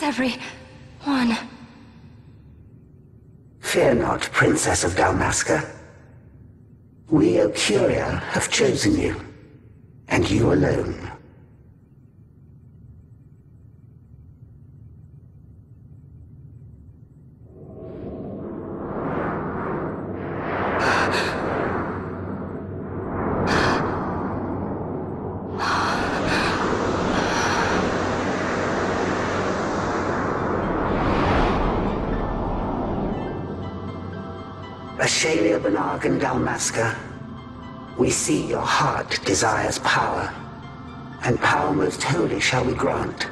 Thanks, everyone. Fear not, Princess of Dalmasca. We, Ocuria, have chosen you, and you alone. Ashalia Banag and Dalmasca, we see your heart desires power, and power most holy shall we grant.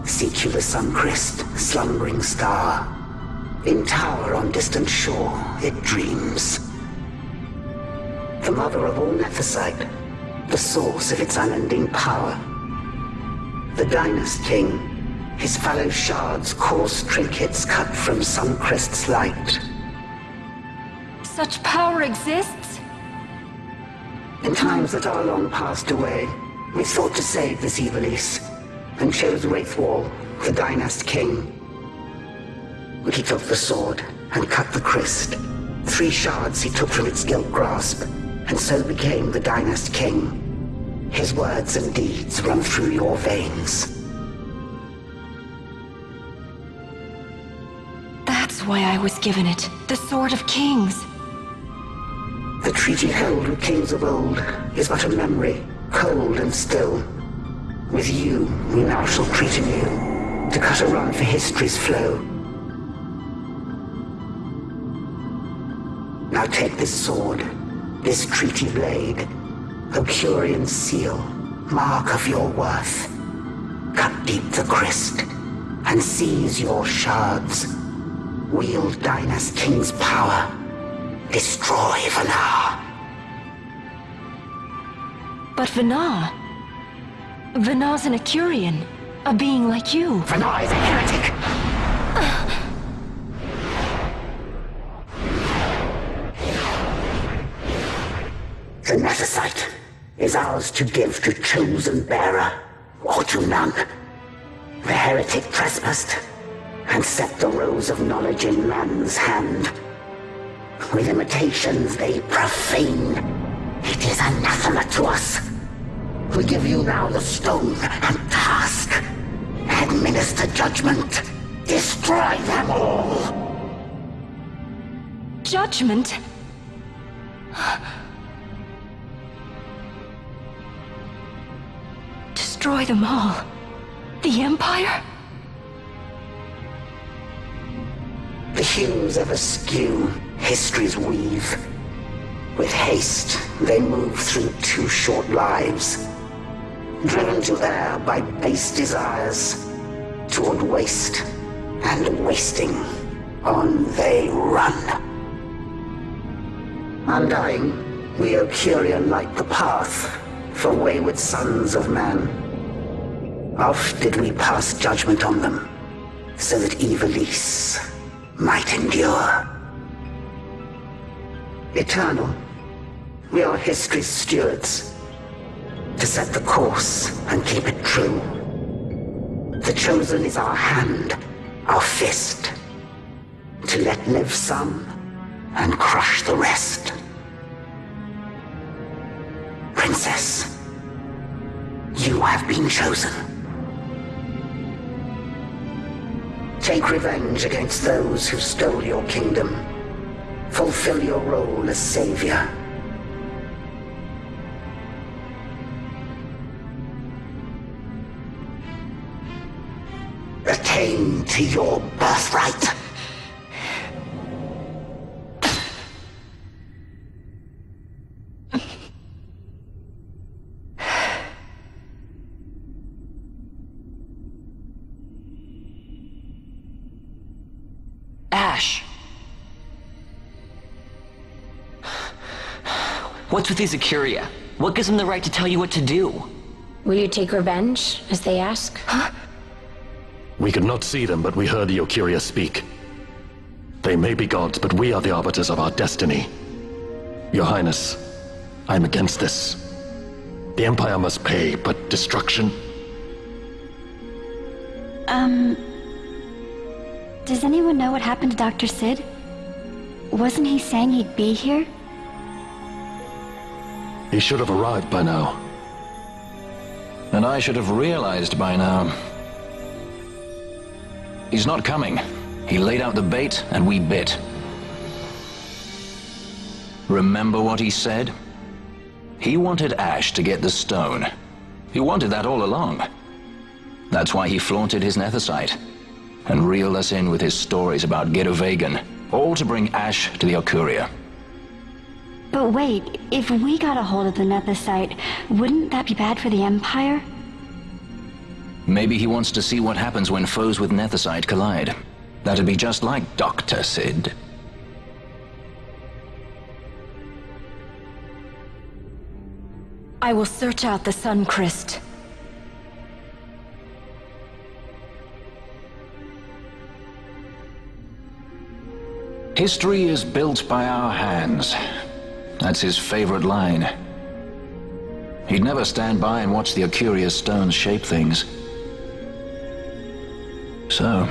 Seek you the Suncrist, slumbering star. In tower on distant shore, it dreams. The mother of all Nephesite, the source of its unending power. The Dynast King, his fallow shards coarse trinkets cut from Suncrist's light. Such power exists? In times that are long passed away, we sought to save this Ivalice, and chose Wraithwall, the Dynast King. But he took the sword and cut the Christ. 3 shards he took from its gilt grasp, and so became the Dynast King. His words and deeds run through your veins. That's why I was given it. The Sword of Kings. The treaty held with kings of old is but a memory, cold and still. With you, we now shall treat anew, to cut a run for history's flow. Now take this sword, this treaty blade, Ocurian seal, mark of your worth. Cut deep the Christ, and seize your shards. Wield Dynast King's power. Destroy Vanar. But Vanar... Vanar's an Ocurian. A being like you. Vanar is a heretic! The Nephesite is ours to give to chosen bearer, or to none. The heretic trespassed, and set the rose of knowledge in man's hand. With imitations they profane. It is anathema to us. We give you now the stone and task. Administer judgment. Destroy them all. Judgment? Destroy them all? The Empire? The hues of askew, history's weave. With haste, they move through 2 short lives. Driven to err by base desires. Toward waste and wasting, on they run. Undying, we Ocurian light the path for wayward sons of man. Oft did we pass judgment on them, so that Ivalice might endure. Eternal, we are history's stewards, to set the course and keep it true. The chosen is our hand, our fist, to let live some and crush the rest. Princess, you have been chosen. Take revenge against those who stole your kingdom. Fulfill your role as savior. Attain to your birthright. Ash! What's with these Ocuria? What gives them the right to tell you what to do? Will you take revenge, as they ask? Huh? We could not see them, but we heard the Ocuria speak. They may be gods, but we are the arbiters of our destiny. Your Highness, I'm against this. The Empire must pay, but destruction? Does anyone know what happened to Dr. Sid? Wasn't he saying he'd be here? He should have arrived by now. And I should have realized by now. He's not coming. He laid out the bait, and we bit. Remember what he said? He wanted Ash to get the stone. He wanted that all along. That's why he flaunted his nethicite, and reeled us in with his stories about Gedovagan, all to bring Ash to the Okuria. But wait, if we got a hold of the nethicite, wouldn't that be bad for the Empire? Maybe he wants to see what happens when foes with nethicite collide. That'd be just like Dr. Sid. I will search out the Suncrest. History is built by our hands. That's his favorite line. He'd never stand by and watch the Okuria stones shape things. So,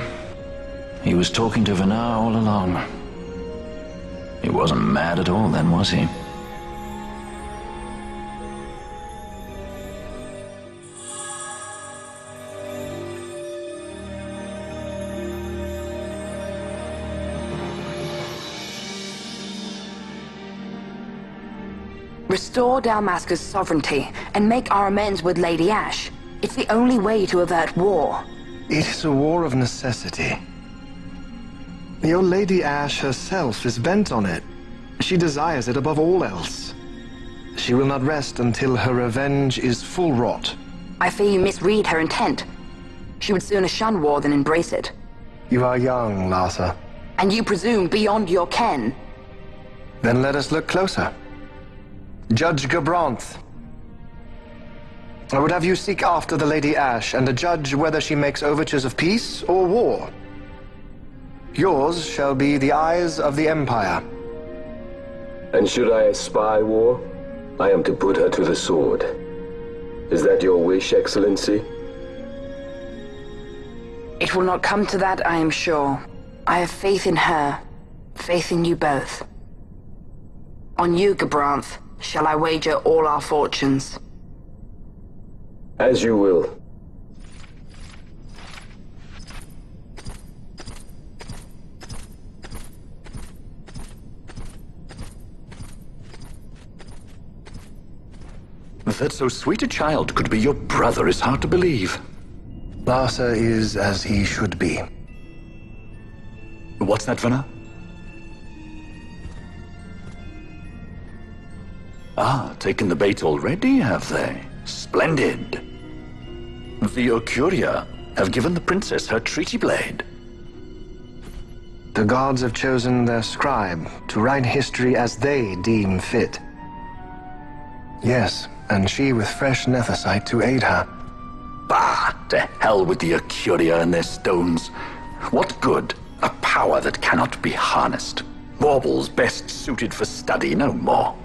he was talking to Venar all along. He wasn't mad at all then, was he? Restore Dalmasca's sovereignty and make our amends with Lady Ash. It's the only way to avert war. It is a war of necessity. Your Lady Ash herself is bent on it. She desires it above all else. She will not rest until her revenge is full wrought. I fear you misread her intent. She would sooner shun war than embrace it. You are young, Larsa. And you presume beyond your ken. Then let us look closer. Judge Gabranth. I would have you seek after the Lady Ash and judge whether she makes overtures of peace or war. Yours shall be the eyes of the Empire. And should I spy war, I am to put her to the sword. Is that your wish, Excellency? It will not come to that, I am sure. I have faith in her, faith in you both. On you, Gabranth, shall I wager all our fortunes? As you will. That so sweet a child could be your brother is hard to believe. Larsa is as he should be. What's that, Venar? Ah, taken the bait already, have they? Splendid. The Okuria have given the princess her treaty blade. The gods have chosen their scribe to write history as they deem fit. Yes, and she with fresh nethicite to aid her. Bah, to hell with the Okuria and their stones. What good? A power that cannot be harnessed. Baubles best suited for study, no more.